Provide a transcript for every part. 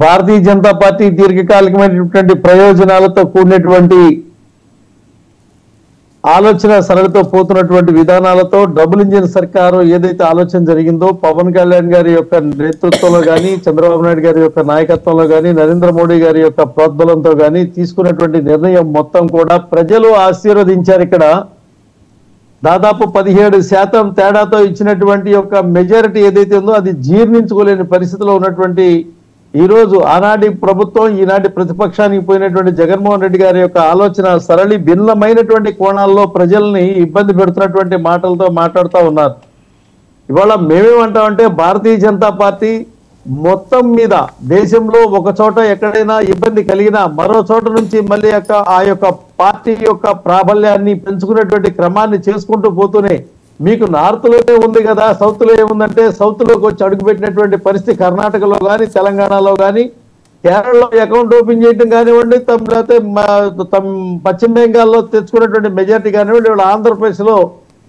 Bharatiya Janata party దీర్ఘకాలికమైనటువంటి ప్రయోజనాలతో కూడినటువంటి ఆలోచన సరళితో పోతున్నటువంటి విధానాలతో డబుల్ ఇంజిన్ సర్కారు ఏదైతే ఆలోచన జరిగిందో పవన్ కళ్యాణ్ గారి యొక్క నేతృత్వంలో కానీ చంద్రబాబు నాయుడు గారి యొక్క నాయకత్వంలో కానీ నరేంద్ర మోడీ గారి యొక్క ప్రోద్బలంతో కానీ తీసుకున్నటువంటి నిర్ణయం మొత్తం కూడా ప్రజలు ఆశీర్వదించారు. ఇక్కడ దాదాపు 17% తేడాతో ఇచ్చినటువంటి యొక్క మెజారిటీ ఏదైతే ఉందో అది జీర్ణించుకోలేని పరిస్థితిలో ఉన్నటువంటి ఈ రోజు ఆనాటి ప్రభుత్వం ఈనాటి ప్రతిపక్షానికి పోయినటువంటి జగన్మోహన్ రెడ్డి గారి యొక్క ఆలోచన సరళి భిన్నమైనటువంటి కోణాల్లో ప్రజల్ని ఇబ్బంది పెడుతున్నటువంటి మాటలతో మాట్లాడుతూ ఉన్నారు. ఇవాళ మేమేమంటామంటే భారతీయ జనతా పార్టీ మొత్తం మీద దేశంలో ఒక చోట ఎక్కడైనా ఇబ్బంది కలిగినా మరో చోట నుంచి మళ్ళీ ఆ యొక్క పార్టీ యొక్క ప్రాబల్యాన్ని పెంచుకునేటువంటి క్రమాన్ని చేసుకుంటూ పోతూనే మీకు నార్త్ లోనే ఉంది కదా, సౌత్ లో ఏముందంటే సౌత్ లోకి వచ్చి అడుగుపెట్టినటువంటి పరిస్థితి కర్ణాటకలో కానీ తెలంగాణలో కానీ కేరళలో అకౌంట్ ఓపెన్ చేయడం కానివ్వండి, లేకపోతే పశ్చిమ బెంగాల్లో తెచ్చుకున్నటువంటి మెజార్టీ కానివ్వండి, ఇవాళ ఆంధ్రప్రదేశ్లో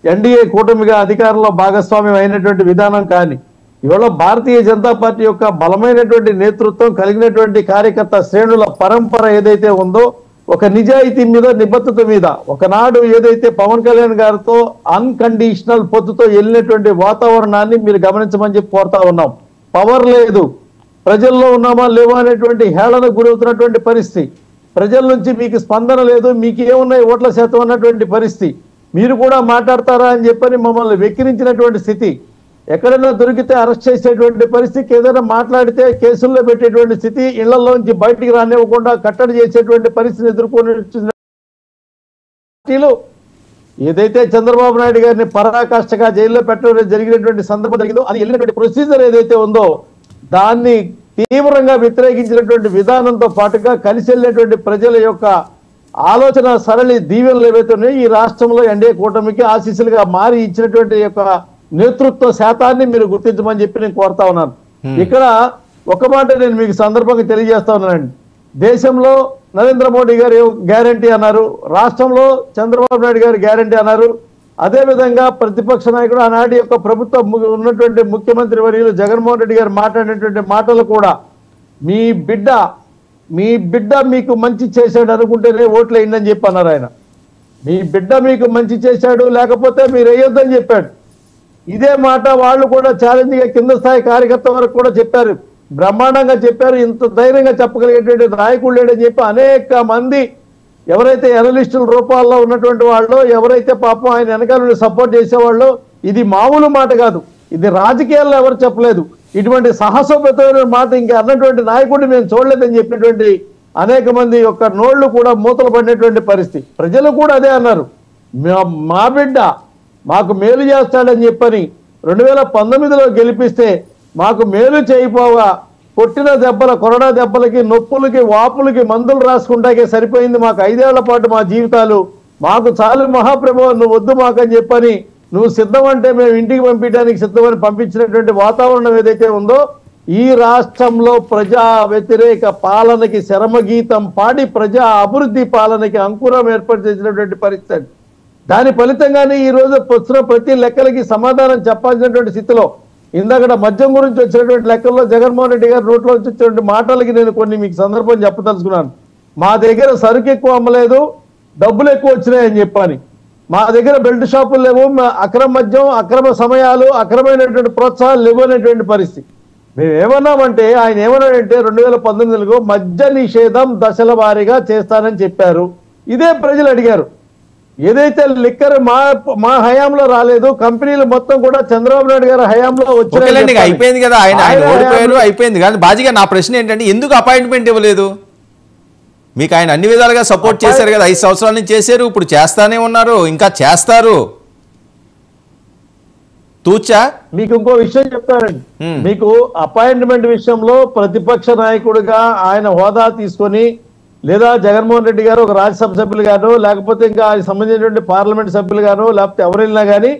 ఎన్డీఏ కూటమిగా అధికారంలో భాగస్వామ్యం అయినటువంటి విధానం కానీ ఇవాళ భారతీయ జనతా పార్టీ యొక్క బలమైనటువంటి నేతృత్వం కలిగినటువంటి కార్యకర్త శ్రేణుల పరంపర ఏదైతే ఉందో ఒక నిజాయితీ మీద నిబద్ధత మీద ఒకనాడు ఏదైతే పవన్ కళ్యాణ్ గారితో అన్కండిషనల్ పొత్తుతో వెళ్ళినటువంటి వాతావరణాన్ని మీరు గమనించమని చెప్పి కోరుతా ఉన్నాం. పవర్ లేదు, ప్రజల్లో ఉన్నామా లేవా అనేటువంటి హేళన గురవుతున్నటువంటి పరిస్థితి, ప్రజల నుంచి మీకు స్పందన లేదు, మీకు ఏమున్నాయి ఓట్ల శాతం అన్నటువంటి పరిస్థితి, మీరు కూడా మాట్లాడతారా అని చెప్పని మమ్మల్ని వెక్కిరించినటువంటి స్థితి, ఎక్కడైనా దొరికితే అరెస్ట్ చేసేటువంటి పరిస్థితి, ఏదైనా మాట్లాడితే కేసుల్లో పెట్టేటువంటి స్థితి, ఇళ్లలోంచి బయటికి రానివ్వకుండా కట్టడి చేసేటువంటి పరిస్థితిని ఎదుర్కొని ఏదైతే చంద్రబాబు నాయుడు గారిని పరాకాష్ఠగా జైల్లో పెట్టడం జరిగినటువంటి సందర్భం జరిగిందో అది వెళ్ళినటువంటి ప్రొసీజర్ ఏదైతే ఉందో దాన్ని తీవ్రంగా వ్యతిరేకించినటువంటి విధానంతో పాటుగా కలిసి వెళ్ళినటువంటి ప్రజల యొక్క ఆలోచన సరళి దీవెనలు ఏవైతే ఉన్నాయో ఈ రాష్ట్రంలో ఎన్డీఏ కూటమికి ఆశీస్సులుగా మారి ఇచ్చినటువంటి యొక్క నేతృత్వ శాతాన్ని మీరు గుర్తించమని చెప్పి నేను కోరుతా ఉన్నాను. ఇక్కడ ఒక మాట నేను మీకు సందర్భంగా తెలియజేస్తా ఉన్నానండి. దేశంలో నరేంద్ర మోడీ గారు గ్యారంటీ అన్నారు, రాష్ట్రంలో చంద్రబాబు నాయుడు గారు గ్యారంటీ అన్నారు. అదేవిధంగా ప్రతిపక్ష నాయకుడు ఆనాటి యొక్క ప్రభుత్వం ఉన్నటువంటి ముఖ్యమంత్రి వర్యులు జగన్మోహన్ రెడ్డి గారు మాట్లాడినటువంటి మాటలు కూడా మీ బిడ్డ మీకు మంచి చేశాడు అనుకుంటేనే ఓట్లు వేయండి చెప్పి అన్నారు ఆయన. మీ బిడ్డ మీకు మంచి చేశాడు లేకపోతే మీరు వేయొద్దని చెప్పాడు. ఇదే మాట వాళ్ళు కూడా ఛాలెంజ్ గా కింద స్థాయి కార్యకర్త వరకు కూడా చెప్పారు, బ్రహ్మాండంగా చెప్పారు. ఇంత ధైర్యంగా చెప్పగలిగేటువంటి నాయకుడు లేడని చెప్పి అనేక మంది ఎవరైతే అనలిస్టుల రూపాల్లో ఉన్నటువంటి వాళ్ళు ఎవరైతే పాపం ఆయన వెనకాల సపోర్ట్ చేసేవాళ్ళు, ఇది మామూలు మాట కాదు, ఇది రాజకీయాల్లో ఎవరు చెప్పలేదు, ఇటువంటి సాహసోపేతమైన మాట ఇంకా అన్నటువంటి నాయకుడిని మేము చూడలేదని చెప్పినటువంటి అనేక మంది యొక్క నోళ్లు కూడా మూతలు పడినటువంటి పరిస్థితి. ప్రజలు కూడా అదే అన్నారు, మా బిడ్డ మాకు మేలు చేస్తాడని చెప్పని 2019లో గెలిపిస్తే మాకు మేలు చేయిపోగా కొట్టిన దెబ్బల కరోనా దెబ్బలకి నొప్పులకి వాపులకి మందులు రాసుకుంటాకే సరిపోయింది, మాకు 5 ఏళ్ల పాటు మా జీవితాలు మాకు చాలు మహాప్రభు నువ్వు వద్దు మాకని చెప్పని నువ్వు సిద్ధం అంటే మేము ఇంటికి పంపించడానికి సిద్ధమని పంపించినటువంటి వాతావరణం ఏదైతే ఉందో ఈ రాష్ట్రంలో ప్రజా వ్యతిరేక పాలనకి శరమగీతం పాడి ప్రజా అభివృద్ధి పాలనకి అంకురం ఏర్పాటు చేసినటువంటి పరిస్థితి. దాని ఫలితంగానే ఈ రోజు వచ్చిన ప్రతి లెక్కలకి సమాధానం చెప్పాల్సినటువంటి స్థితిలో ఇందాక మద్యం గురించి వచ్చినటువంటి లెక్కల్లో జగన్మోహన్ రెడ్డి గారు నోట్లో వచ్చినటువంటి మాటలకి నేను కొన్ని మీకు సందర్భం చెప్పదలుచుకున్నాను. మా దగ్గర సరుకు ఎక్కువ అమ్మలేదు, డబ్బులు ఎక్కువ వచ్చినాయని చెప్పని, మా దగ్గర బెల్ట్ షాపులు లేవు, అక్రమ మద్యం అక్రమ సమయాలు అక్రమైనటువంటి ప్రోత్సాహాలు లేవు అనేటువంటి పరిస్థితి. మేము ఏమన్నామంటే ఆయన ఏమన్నాడంటే 2019లో మద్య నిషేధం దశల వారీగా చేస్తానని చెప్పారు. ఇదే ప్రజలు అడిగారు. ఏదైతే లిక్కర్ మా హయాంలో రాలేదు, కంపెనీలు మొత్తం కూడా చంద్రబాబు నాయుడు గారి హయాంలో వచ్చాయి, అయిపోయింది కదా, ఆయన ఓడిపోయారు అయిపోయింది. కానీ బాజీగా నా ప్రశ్న ఏంటంటే ఎందుకు అపాయింట్మెంట్ ఇవ్వలేదు? మీకు ఆయన అన్ని విధాలుగా సపోర్ట్ చేశారు కదా, 5 సంవత్సరాల నుంచి చేశారు, ఇప్పుడు చేస్తానే ఉన్నారు, ఇంకా చేస్తారు. తూచా మీకు ఇంకో విషయం చెప్తానండి, మీకు అపాయింట్మెంట్ విషయంలో ప్రతిపక్ష నాయకుడిగా ఆయన హోదా తీసుకొని లేదా జగన్మోహన్ రెడ్డి గారు ఒక రాజ్యసభ సభ్యులు గాను లేకపోతే ఇంకా ఆయన సంబంధించినటువంటి పార్లమెంట్ సభ్యులు గాను లేకపోతే ఎవరైనా కానీ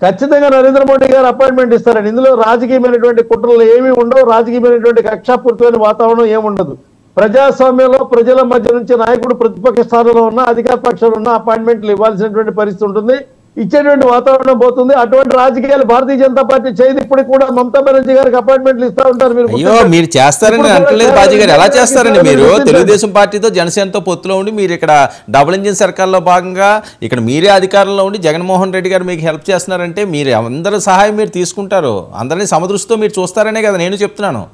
ఖచ్చితంగా నరేంద్ర మోడీ గారు అపాయింట్మెంట్ ఇస్తారండి. ఇందులో రాజకీయమైనటువంటి కుట్రలు ఏమీ ఉండవు, రాజకీయమైనటువంటి కక్షాపూరితమైన వాతావరణం ఏముండదు. ప్రజాస్వామ్యంలో ప్రజల మధ్య నుంచి నాయకుడు ప్రతిపక్ష స్థానంలో ఉన్న అధికార పక్షంలో ఉన్న అపాయింట్మెంట్లు ఇవ్వాల్సినటువంటి పరిస్థితి ఉంటుంది. ఇచ్చేటువంటి వాతావరణం పోతుంది. అటువంటి రాజకీయాలు భారతీయ జనతా పార్టీ చేయదు. ఇప్పటికి కూడా మమతా బెనర్జీ గారికి అపాయింట్మెంట్లు ఇస్తా ఉంటారు. మీరు అయ్యో మీరు చేస్తారని అంటలేదు బాజీ గారు. ఎలా చేస్తారండి మీరు? తెలుగుదేశం పార్టీతో జనసేనతో పొత్తులో ఉండి మీరు ఇక్కడ డబుల్ ఇంజిన్ సర్కార్లో భాగంగా ఇక్కడ మీరే అధికారంలో ఉండి జగన్మోహన్ రెడ్డి గారు మీకు హెల్ప్ చేస్తున్నారంటే మీరు అందరి సహాయం మీరు తీసుకుంటారు, అందరినీ సమదృష్టితో మీరు చూస్తారనే కదా నేను చెప్తున్నాను.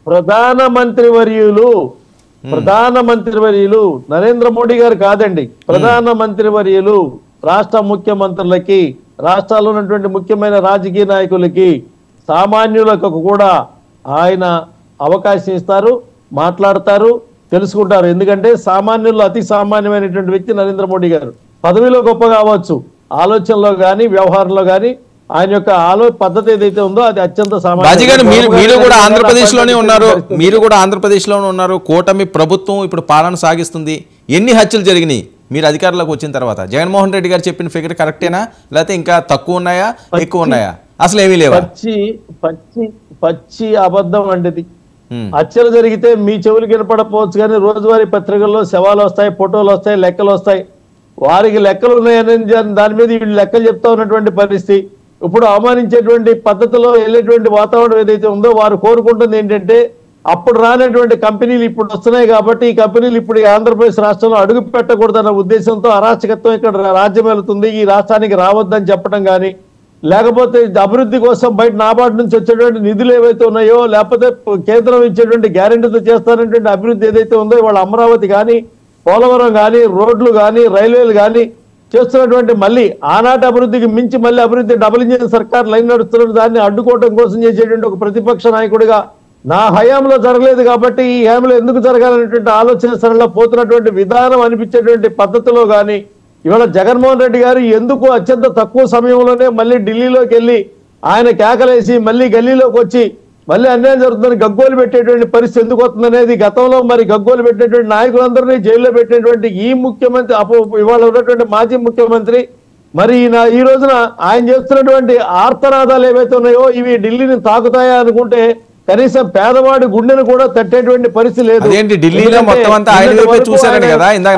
ప్రధానమంత్రి వర్యులు నరేంద్ర మోడీ గారు కాదండి, ప్రధానమంత్రి వర్యులు రాష్ట్ర ముఖ్యమంత్రులకి, రాష్ట్రాల్లో ఉన్నటువంటి ముఖ్యమైన రాజకీయ నాయకులకి, సామాన్యులకు కూడా ఆయన అవకాశం ఇస్తారు, మాట్లాడతారు, తెలుసుకుంటారు. ఎందుకంటే సామాన్యుల్లో అతి సామాన్యమైనటువంటి వ్యక్తి నరేంద్ర మోడీ గారు. పదవిలో గొప్ప కావచ్చు, ఆలోచనలో కానీ వ్యవహారంలో కానీ ఆయన యొక్క పద్ధతి ఏదైతే ఉందో అది అత్యంత బాజీ గారు మీరు కూడా ఆంధ్రప్రదేశ్ లోనే ఉన్నారు, మీరు కూడా ఆంధ్రప్రదేశ్ లోనే ఉన్నారు. కూటమి ప్రభుత్వం ఇప్పుడు పాలన సాగిస్తుంది. ఎన్ని హత్యలు జరిగినాయి మీరు అధికారంలోకి వచ్చిన తర్వాత? జగన్మోహన్ రెడ్డి గారు చెప్పిన ఫిగర్ కరెక్టేనా, లేకపోతే ఇంకా తక్కువ ఉన్నాయా, ఎక్కువ ఉన్నాయా, అసలు ఏమీ లేవా? పచ్చి అబద్ధం అంటది. హత్యలు జరిగితే మీ చెవులు వినపడకపోవచ్చు కానీ రోజువారీ పత్రికల్లో శవాలు వస్తాయి, ఫోటోలు వస్తాయి, లెక్కలు వస్తాయి. వారికి లెక్కలు ఉన్నాయని దాని మీద వీళ్ళు లెక్కలు చెప్తా ఉన్నటువంటి పరిస్థితి. ఇప్పుడు అవమానించేటువంటి పద్ధతిలో వెళ్ళేటువంటి వాతావరణం ఏదైతే ఉందో వారు కోరుకుంటుంది ఏంటంటే అప్పుడు రానటువంటి కంపెనీలు ఇప్పుడు వస్తున్నాయి కాబట్టి ఈ కంపెనీలు ఇప్పుడు ఆంధ్రప్రదేశ్ రాష్ట్రంలో అడుగు పెట్టకూడదన్న ఉద్దేశంతో అరాచకత్వం ఇక్కడ రాజ్యం వెళుతుంది, ఈ రాష్ట్రానికి రావద్దని చెప్పడం కానీ, లేకపోతే అభివృద్ధి కోసం బయట నాబార్డు నుంచి వచ్చేటువంటి నిధులు ఏవైతే ఉన్నాయో, లేకపోతే కేంద్రం ఇచ్చేటువంటి గ్యారెంటీతో చేస్తానటువంటి అభివృద్ధి ఏదైతే ఉందో ఇవాళ అమరావతి కానీ, పోలవరం కానీ, రోడ్లు కానీ, రైల్వేలు కానీ చేస్తున్నటువంటి మళ్ళీ ఆనాటి అభివృద్ధికి మించి మళ్ళీ అభివృద్ధి డబుల్ ఇంజిన్ సర్కార్ లైన్ నడుస్తున్న దాన్ని అడ్డుకోవడం కోసం చేసేటువంటి ఒక ప్రతిపక్ష నాయకుడిగా నా హయాంలో జరగలేదు కాబట్టి ఈ హయాంలో ఎందుకు జరగాలనేటువంటి ఆలోచన సరళ పోతున్నటువంటి విధానం అనిపించేటువంటి పద్ధతిలో కానీ ఇవాళ జగన్మోహన్ రెడ్డి గారు ఎందుకు అత్యంత తక్కువ సమయంలోనే మళ్ళీ ఢిల్లీలోకి వెళ్ళి ఆయన కేకలేసి మళ్ళీ గల్లీలోకి వచ్చి మళ్ళీ అన్యాయం జరుగుతుందని గగ్గోలు పెట్టేటువంటి పరిస్థితి ఎందుకు వస్తుందనేది, గతంలో మరి గగ్గోలు పెట్టేటువంటి నాయకులందరినీ జైల్లో పెట్టేటువంటి ఈ ముఖ్యమంత్రి ఇవాళ ఉన్నటువంటి మాజీ ముఖ్యమంత్రి మరి ఈ రోజున ఆయన చేస్తున్నటువంటి ఆర్తనాదాలు ఏవైతే ఉన్నాయో ఇవి ఢిల్లీని తాకుతాయా అనుకుంటే కనీసం పేదవాడి గుండెను కూడా తట్టేటువంటి పరిస్థితి లేదు. ఢిల్లీలో మొత్తం అంతా ఆయన చూశారని కదా ఇందాక